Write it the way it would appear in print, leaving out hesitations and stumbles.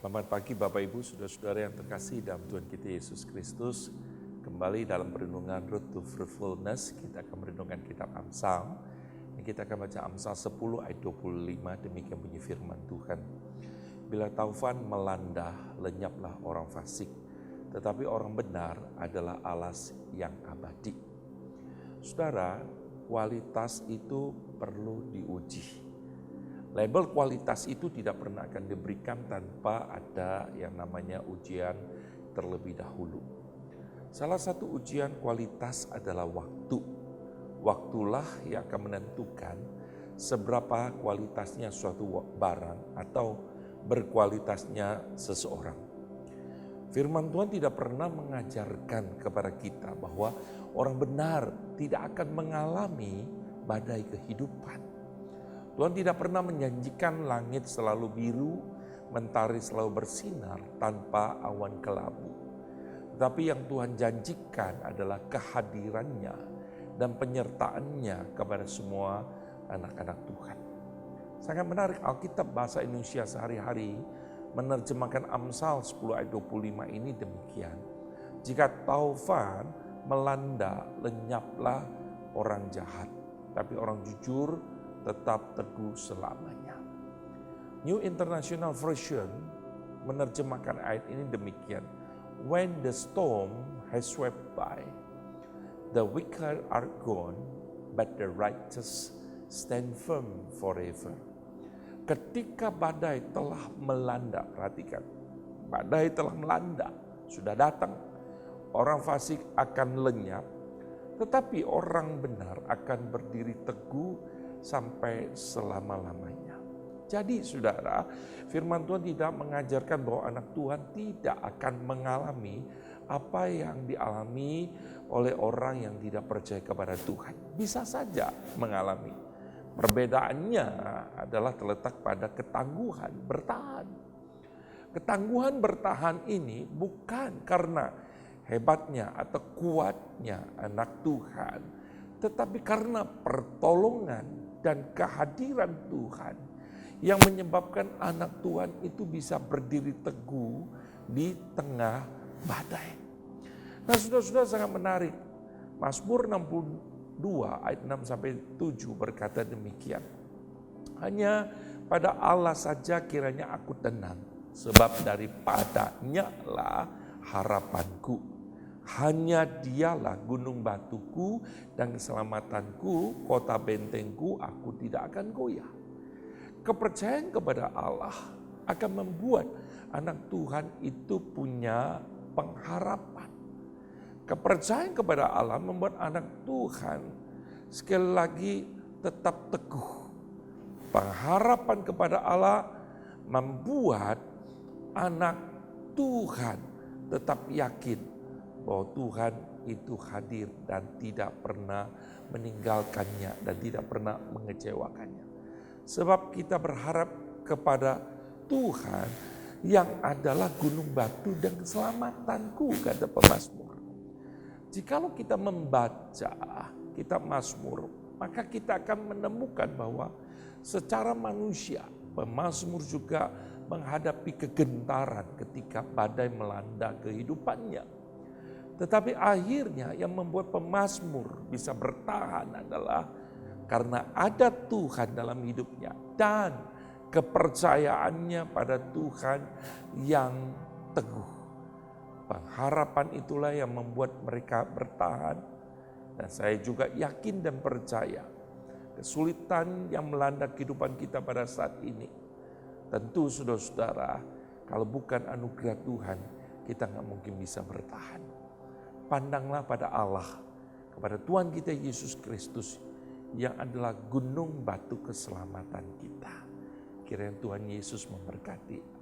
Selamat pagi Bapak Ibu, saudara-saudara yang terkasih dalam Tuhan kita Yesus Kristus. Kembali dalam perenungan Road to Fruitfulness, kita akan merenungkan kitab Amsal. Kita akan baca Amsal 10 ayat 25, demikian bunyi firman Tuhan. Bila taufan melanda, lenyaplah orang fasik, tetapi orang benar adalah alas yang abadi. Saudara, kualitas itu perlu diuji. Label kualitas itu tidak pernah akan diberikan tanpa ada yang namanya ujian terlebih dahulu. Salah satu ujian kualitas adalah waktu. Waktulah yang akan menentukan seberapa kualitasnya suatu barang atau berkualitasnya seseorang. Firman Tuhan tidak pernah mengajarkan kepada kita bahwa orang benar tidak akan mengalami badai kehidupan. Tuhan tidak pernah menjanjikan langit selalu biru, mentari selalu bersinar tanpa awan kelabu. Tetapi yang Tuhan janjikan adalah kehadirannya dan penyertaannya kepada semua anak-anak Tuhan. Sangat menarik, Alkitab bahasa Indonesia sehari-hari menerjemahkan Amsal 10 ayat 25 ini demikian. Jika taufan melanda, lenyaplah orang jahat, tapi orang jujur tetap teguh selamanya. New International Version menerjemahkan ayat ini demikian. When the storm has swept by, the wicked are gone, but the righteous stand firm forever. Ketika badai telah melanda, perhatikan, badai telah melanda, sudah datang, orang fasik akan lenyap, tetapi orang benar akan berdiri teguh sampai selama-lamanya. Jadi saudara, firman Tuhan tidak mengajarkan bahwa anak Tuhan tidak akan mengalami apa yang dialami oleh orang yang tidak percaya kepada Tuhan. Bisa saja mengalami. Perbedaannya adalah terletak pada ketangguhan bertahan. Ketangguhan bertahan ini bukan karena hebatnya atau kuatnya anak Tuhan, tetapi karena pertolongan dan kehadiran Tuhan yang menyebabkan anak Tuhan itu bisa berdiri teguh di tengah badai. Nah, saudara-saudara, sangat menarik. Mazmur 62 ayat 6-7 berkata demikian. Hanya pada Allah saja kiranya aku tenang, sebab daripadanya lah harapanku. Hanya dialah gunung batuku dan keselamatanku, kota bentengku, aku tidak akan goyah. Kepercayaan kepada Allah akan membuat anak Tuhan itu punya pengharapan. Kepercayaan kepada Allah membuat anak Tuhan sekali lagi tetap teguh. Pengharapan kepada Allah membuat anak Tuhan tetap yakin bahwa Tuhan itu hadir dan tidak pernah meninggalkannya dan tidak pernah mengecewakannya. Sebab kita berharap kepada Tuhan yang adalah gunung batu dan keselamatanku, kata pemazmur. Jikalau kita membaca kitab Mazmur, maka kita akan menemukan bahwa secara manusia pemazmur juga menghadapi kegentaran ketika badai melanda kehidupannya. Tetapi akhirnya yang membuat pemazmur bisa bertahan adalah karena ada Tuhan dalam hidupnya dan kepercayaannya pada Tuhan yang teguh. Pengharapan itulah yang membuat mereka bertahan. Dan saya juga yakin dan percaya kesulitan yang melanda kehidupan kita pada saat ini. Tentu saudara-saudara, kalau bukan anugerah Tuhan, kita nggak mungkin bisa bertahan. Pandanglah pada Allah, kepada Tuhan kita Yesus Kristus yang adalah gunung batu keselamatan kita. Kiranya Tuhan Yesus memberkati.